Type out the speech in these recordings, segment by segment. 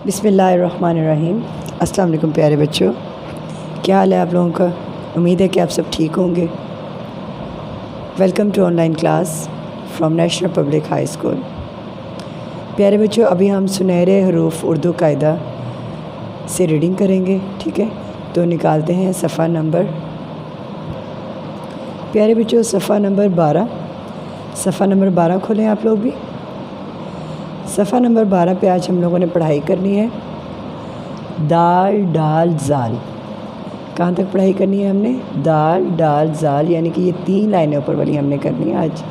بسم اللہ الرحمن الرحیم۔ السلام علیکم پیارے بچوں، کیا حال ہے آپ لوگوں کا؟ امید ہے کہ آپ سب ٹھیک ہوں گے۔ Welcome to online class from national public high school. پیارے بچوں، ابھی ہم سنہرے حروف اردو قاعدہ سے ریڈنگ کریں گے، ٹھیک ہے؟ تو نکالتے ہیں صفحہ نمبر، پیارے بچوں صفحہ نمبر 12۔ صفحہ نمبر 12 کھولیں آپ لوگ بھی۔ صفحہ نمبر 12 پہ آج ہم لوگوں نے پڑھائی کرنی ہے دال ڈال زال۔ کہاں تک پڑھائی کرنی ہے ہم نے؟ دال ڈال زال، یعنی کہ یہ 3 لائنیں اوپر والی ہم نے کرنی ہے آج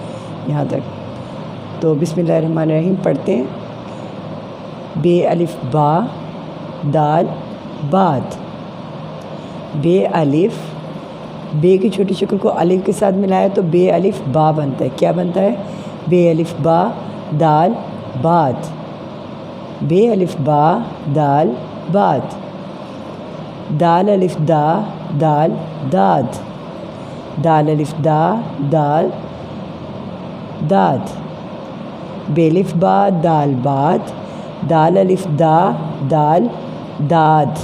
یہاں تک۔ تو بسم اللہ الرحمن الرحیم پڑھتے ہیں۔ بے الف با دال باد، بے الف، بے کی چھوٹی شکل کو الف کے ساتھ ملایا تو بے الف با بنتا ہے۔ کیا بنتا ہے؟ بے الف با دال باد، بے الف با دال باد، دال الف دا دال داد، دال الف دا دال داد، بے الف با دال باد، دال الف دا دال داد،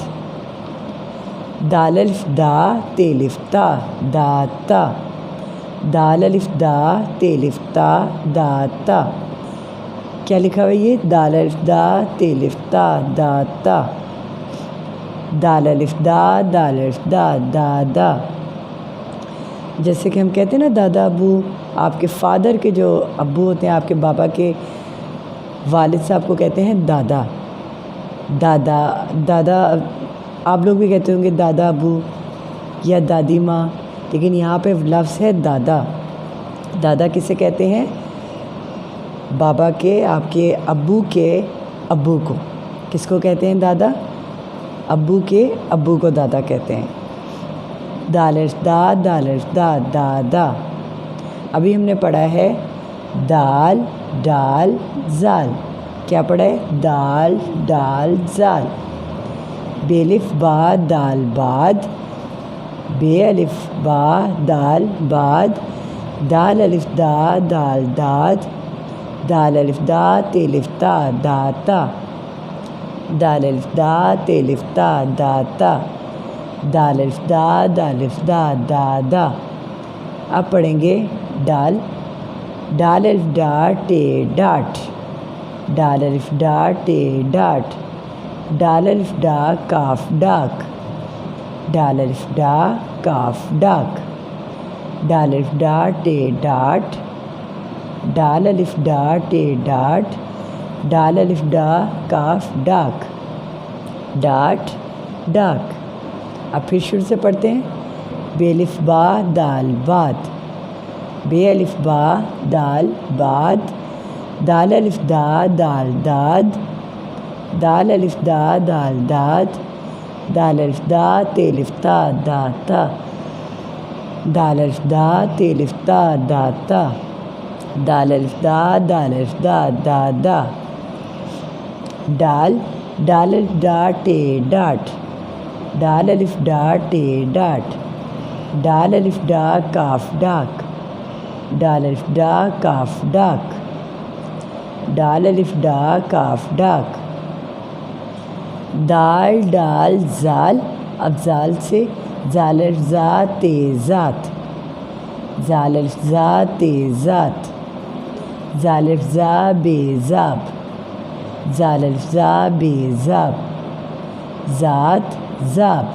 دال الف دا تے الف تا داتا، دال الف دا تے الف تا داتا۔ کیا لکھا ہوا ہے یہ؟ دال الف دا تے الف تا داتا، دال الف دا دال الف دا دادا۔ جیسے کہ ہم کہتے ہیں نا دادا ابو، آپ کے فادر کے جو ابو ہوتے ہیں، آپ کے بابا کے والد صاحب کو کہتے ہیں دادا۔ دادا دادا آپ لوگ بھی کہتے ہوں گے دادا ابو یا دادی ماں، لیکن یہاں پہ لفظ ہے دادا۔ دادا کسے کہتے ہیں؟ بابا کے، آپ کے ابو کے ابو کو۔ کس کو کہتے ہیں دادا؟ ابو کے ابو کو دادا کہتے ہیں۔ دال الف دا دال الف دا دادا۔ ابھی ہم نے پڑھا ہے دال ڈال زال۔ کیا پڑھا ہے؟ دال ڈال زال۔ بے الف با دال باد، بے الف با دال باد، دال الف دا دال داد، دال الف دا تے الف تا داتا، دال الف دا تے الف تا داتا، دال الف دا دال الف دا دادا۔ اب پڑھیں گے ڈال، ڈال الف ڈا ٹے ڈاٹ، ڈال الف ڈا ٹے ڈاٹ، ڈال الف ڈا کاف ڈاک، ڈال الف ڈا کاف ڈاک، ڈال الف ڈا ٹے ڈاٹ، ڈال الف ڈا ٹے ڈاٹ، ڈال الف ڈا کاف ڈاک، ڈاٹ ڈاک۔ اب پھر شروع سے پڑھتے ہیں۔ بے الف با دال باد، بے الف با دال باد، دال الف دا دال داد، دال الف دا دال داد، دال الف دا تے الف تا داتا، دال الف دا تے الف تا داتا، دال الف دا دال الف دا دادا۔ ڈال، ڈال الف ڈا ٹے ڈاٹ، ڈال الف ڈا ٹے ڈاٹ، ڈال الف ڈا کاف ڈاک، ڈال الف ڈا کاف ڈاک، ڈال الف ڈا کاف ڈاک۔ دال ڈال زال، اب زال سے زال الف زا تے ذات، زال الف زا تے ذات، زال الف زا بے زاب، زال الف زا بے زاب، ذات زاب،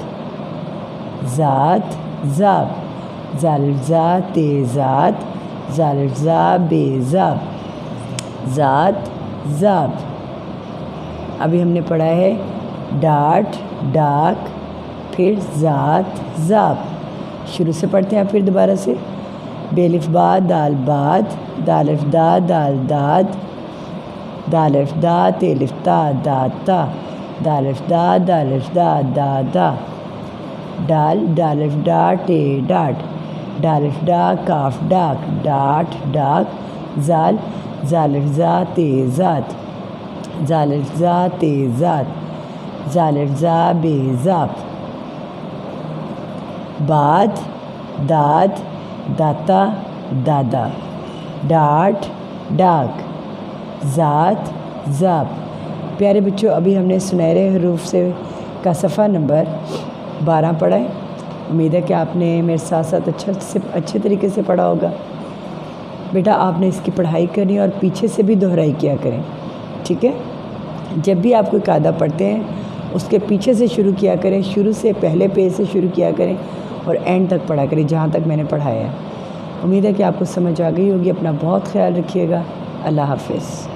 ذات زاب، زال الف زا تے ذات، زال الف زا بے زاب، ذات زاب۔ ابھی ہم نے پڑھا ہے ڈاٹ ڈاک، پھر ذات زاب۔ شروع سے پڑھتے ہیں پھر دوبارہ سے۔ بے الف با دال باد، دال الف دا دال داد، دال الف دا تے الف تا داتا، دال الف دا دال الف دا دادا، ڈال، ڈال الف ڈا ٹے ڈاٹ، ڈال الف ڈا کاف ڈاک، ڈاٹ ڈاک، زال، زال الف زا تے ذات، زال الف زا تے ذات، زال الف زا بے زاب۔ باد، داد، داتا، دادا، ڈاٹ ڈاک، ذات ذاب، پیارے بچوں، ابھی ہم نے سنہرے حروف سے کا صفحہ نمبر 12 پڑھا ہے۔ امید ہے کہ آپ نے میرے ساتھ ساتھ اچھے طریقے سے پڑھا ہوگا۔ بیٹا آپ نے اس کی پڑھائی کرنی اور پیچھے سے بھی دہرائی کیا کریں، ٹھیک ہے؟ جب بھی آپ کوئی قاعدہ پڑھتے ہیں اس کے پیچھے سے شروع کیا کریں، شروع سے پہلے پیج سے شروع کیا کریں اور اینڈ تک پڑھا کریں جہاں تک میں نے پڑھایا ہے۔ امید ہے کہ آپ کو سمجھ آ گئی ہوگی۔ اپنا بہت خیال رکھیے گا۔ اللہ حافظ۔